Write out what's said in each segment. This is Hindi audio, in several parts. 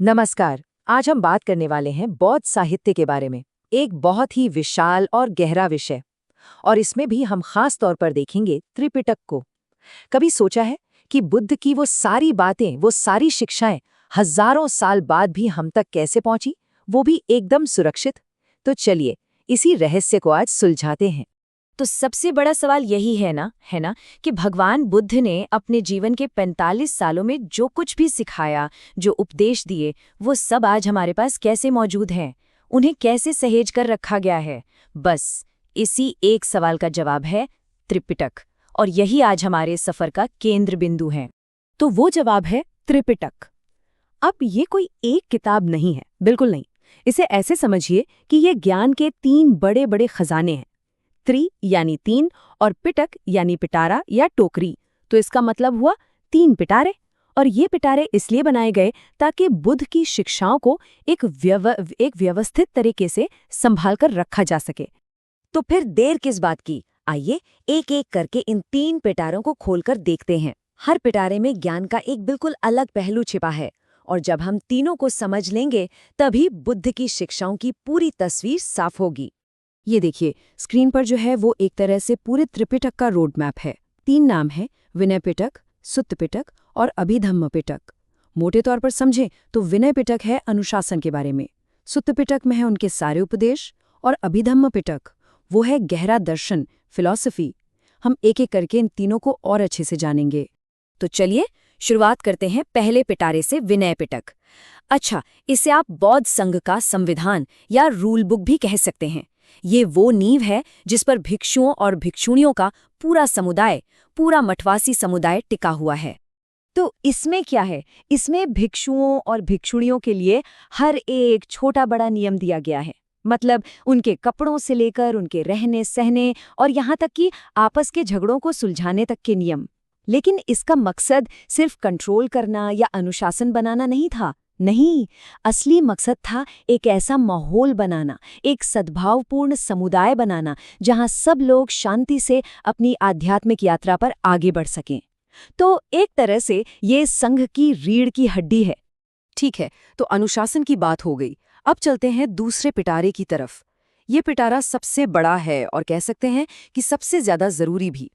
नमस्कार। आज हम बात करने वाले हैं बौद्ध साहित्य के बारे में। एक बहुत ही विशाल और गहरा विषय। और इसमें भी हम खास तौर पर देखेंगे त्रिपिटक को। कभी सोचा है कि बुद्ध की वो सारी बातें, वो सारी शिक्षाएं हजारों साल बाद भी हम तक कैसे पहुंची, वो भी एकदम सुरक्षित? तो चलिए इसी रहस्य को आज सुलझाते हैं। तो सबसे बड़ा सवाल यही है ना कि भगवान बुद्ध ने अपने जीवन के 45 सालों में जो कुछ भी सिखाया, जो उपदेश दिए, वो सब आज हमारे पास कैसे मौजूद हैं? उन्हें कैसे सहेज कर रखा गया है? बस इसी एक सवाल का जवाब है त्रिपिटक। और यही आज हमारे सफर का केंद्र बिंदु है। तो वो जवाब है त्रिपिटक। अब ये कोई एक किताब नहीं है, बिल्कुल नहीं। इसे ऐसे समझिए कि ये ज्ञान के 3 बड़े बड़े खजाने हैं। त्रि यानी 3 और पिटक यानी पिटारा या टोकरी। तो इसका मतलब हुआ 3 पिटारे। और ये पिटारे इसलिए बनाए गए ताकि बुद्ध की शिक्षाओं को एक व्यवस्थित तरीके से संभाल कर रखा जा सके। तो फिर देर किस बात की? आइए एक एक करके इन 3 पिटारों को खोलकर देखते हैं। हर पिटारे में ज्ञान का एक बिल्कुल अलग पहलू छिपा है, और जब हम तीनों को समझ लेंगे तभी बुद्ध की शिक्षाओं की पूरी तस्वीर साफ होगी। ये देखिए, स्क्रीन पर जो है वो एक तरह से पूरे त्रिपिटक का रोड मैप है। 3 नाम है, विनय पिटक, सुत्त पिटक और अभिधम्म पिटक। मोटे तौर पर समझें तो विनय पिटक है अनुशासन के बारे में, सुत्त पिटक में है उनके सारे उपदेश, और अभिधम्म पिटक वो है गहरा दर्शन, फिलॉसफी। हम एक एक करके इन तीनों को और अच्छे से जानेंगे। तो चलिए शुरुआत करते हैं पहले पिटारे से, विनय पिटक। अच्छा, इसे आप बौद्ध संघ का संविधान या रूल बुक भी कह सकते हैं। ये वो नींव है जिस पर भिक्षुओं और भिक्षुणियों का पूरा समुदाय, पूरा मठवासी समुदाय टिका हुआ है। तो इसमें क्या है? इसमें भिक्षुओं और भिक्षुणियों के लिए हर एक छोटा बड़ा नियम दिया गया है। मतलब उनके कपड़ों से लेकर उनके रहने सहने और यहाँ तक कि आपस के झगड़ों को सुलझाने तक के नियम। लेकिन इसका मकसद सिर्फ कंट्रोल करना या अनुशासन बनाना नहीं था। नहीं, असली मकसद था एक ऐसा माहौल बनाना, एक सद्भावपूर्ण समुदाय बनाना जहां सब लोग शांति से अपनी आध्यात्मिक यात्रा पर आगे बढ़ सकें। तो एक तरह से ये संघ की रीढ़ की हड्डी है। ठीक है, तो अनुशासन की बात हो गई। अब चलते हैं दूसरे पिटारे की तरफ। ये पिटारा सबसे बड़ा है और कह सकते हैं कि सबसे ज्यादा जरूरी भी।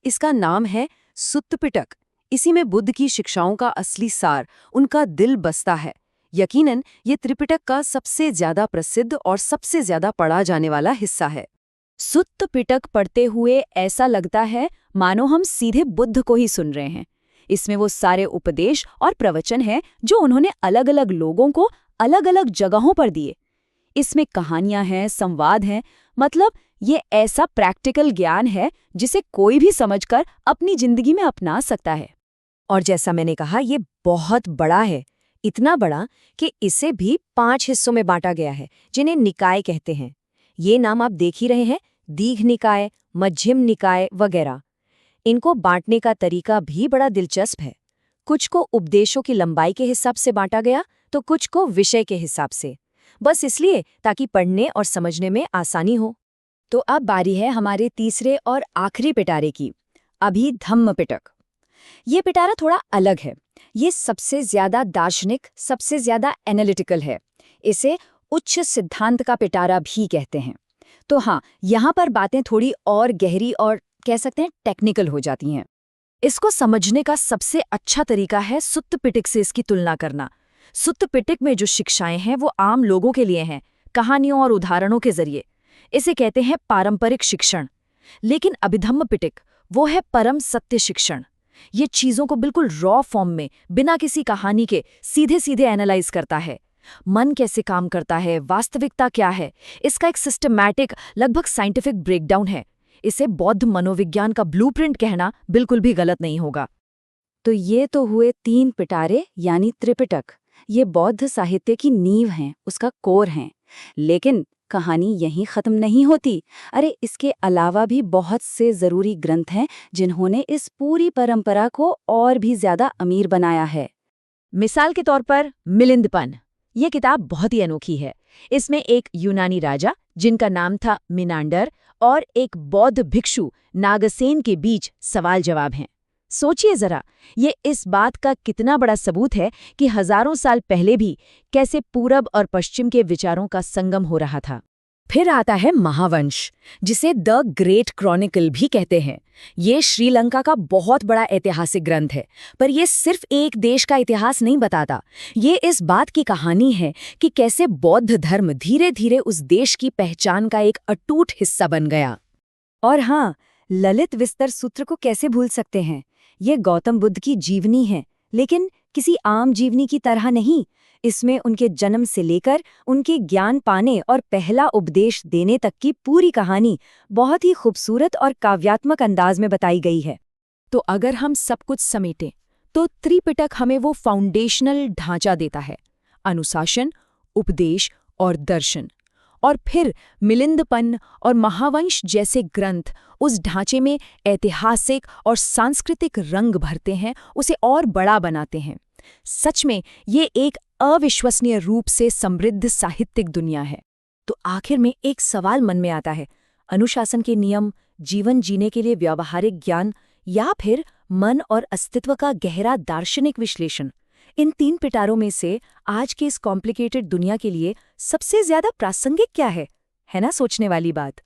इसका नाम है सुत्त पिटक। इसी में बुद्ध की शिक्षाओं का असली सार, उनका दिल बसता है। यकीनन ये त्रिपिटक का सबसे ज्यादा प्रसिद्ध और सबसे ज्यादा पढ़ा जाने वाला हिस्सा है। सुत्त पिटक पढ़ते हुए ऐसा लगता है मानो हम सीधे बुद्ध को ही सुन रहे हैं। इसमें वो सारे उपदेश और प्रवचन हैं जो उन्होंने अलग अलग लोगों को अलग अलग जगहों पर दिए। इसमें कहानियां हैं, संवाद हैं, मतलब ये ऐसा प्रैक्टिकल ज्ञान है जिसे कोई भी समझकर अपनी जिंदगी में अपना सकता है। और जैसा मैंने कहा, ये बहुत बड़ा है। इतना बड़ा कि इसे भी 5 हिस्सों में बांटा गया है, जिन्हें निकाय कहते हैं। ये नाम आप देख ही रहे हैं, दीघ निकाय, मध्यम निकाय वगैरह। इनको बांटने का तरीका भी बड़ा दिलचस्प है। कुछ को उपदेशों की लंबाई के हिसाब से बांटा गया, तो कुछ को विषय के हिसाब से, बस इसलिए ताकि पढ़ने और समझने में आसानी हो। तो अब बारी है हमारे तीसरे और आखिरी पिटारे की, अभिधम्म पिटक। ये पिटारा थोड़ा अलग है। ये सबसे ज्यादा दार्शनिक, सबसे ज्यादा एनालिटिकल है। इसे उच्च सिद्धांत का पिटारा भी कहते हैं। तो हाँ, यहाँ पर बातें थोड़ी और गहरी और कह सकते हैं टेक्निकल हो जाती हैं। इसको समझने का सबसे अच्छा तरीका है सुत्त पिटक से इसकी तुलना करना। सुत्त पिटक में जो शिक्षाएं हैं वो आम लोगों के लिए हैं, कहानियों और उदाहरणों के जरिए। इसे कहते हैं पारंपरिक शिक्षण। लेकिन अभिधम्म पिटक वो है परम सत्य शिक्षण। ये चीजों को बिल्कुल रॉ फॉर्म में, बिना किसी कहानी के, सीधे सीधे एनालाइज करता है। मन कैसे काम करता है, वास्तविकता क्या है, इसका एक सिस्टमैटिक, लगभग साइंटिफिक ब्रेकडाउन है। इसे बौद्ध मनोविज्ञान का ब्लूप्रिंट कहना बिल्कुल भी गलत नहीं होगा। तो ये तो हुए 3 पिटारे यानी त्रिपिटक। ये बौद्ध साहित्य की नींव हैं, उसका कोर हैं। लेकिन कहानी यहीं खत्म नहीं होती। अरे, इसके अलावा भी बहुत से जरूरी ग्रंथ हैं जिन्होंने इस पूरी परंपरा को और भी ज्यादा अमीर बनाया है। मिसाल के तौर पर मिलिंदपन। ये किताब बहुत ही अनोखी है। इसमें एक यूनानी राजा जिनका नाम था मिनांडर और एक बौद्ध भिक्षु नागसेन के बीच सवाल जवाब हैं। सोचिए जरा, ये इस बात का कितना बड़ा सबूत है कि हजारों साल पहले भी कैसे पूरब और पश्चिम के विचारों का संगम हो रहा था। फिर आता है महावंश, जिसे द ग्रेट क्रॉनिकल भी कहते हैं। ये श्रीलंका का बहुत बड़ा ऐतिहासिक ग्रंथ है, पर यह सिर्फ एक देश का इतिहास नहीं बताता। ये इस बात की कहानी है कि कैसे बौद्ध धर्म धीरे धीरे उस देश की पहचान का एक अटूट हिस्सा बन गया। और हाँ, ललित विस्तर सूत्र को कैसे भूल सकते हैं। ये गौतम बुद्ध की जीवनी है, लेकिन किसी आम जीवनी की तरह नहीं। इसमें उनके जन्म से लेकर उनके ज्ञान पाने और पहला उपदेश देने तक की पूरी कहानी बहुत ही खूबसूरत और काव्यात्मक अंदाज में बताई गई है। तो अगर हम सब कुछ समेटें तो त्रिपिटक हमें वो फाउंडेशनल ढांचा देता है, अनुशासन, उपदेश और दर्शन। और फिर मिलिंदपन और महावंश जैसे ग्रंथ उस ढांचे में ऐतिहासिक और सांस्कृतिक रंग भरते हैं, उसे और बड़ा बनाते हैं। सच में ये एक अविश्वसनीय रूप से समृद्ध साहित्यिक दुनिया है। तो आखिर में एक सवाल मन में आता है, अनुशासन के नियम, जीवन जीने के लिए व्यावहारिक ज्ञान, या फिर मन और अस्तित्व का गहरा दार्शनिक विश्लेषण? इन तीन पिटारों में से आज के इस कॉम्प्लिकेटेड दुनिया के लिए सबसे ज्यादा प्रासंगिक क्या है ना सोचने वाली बात।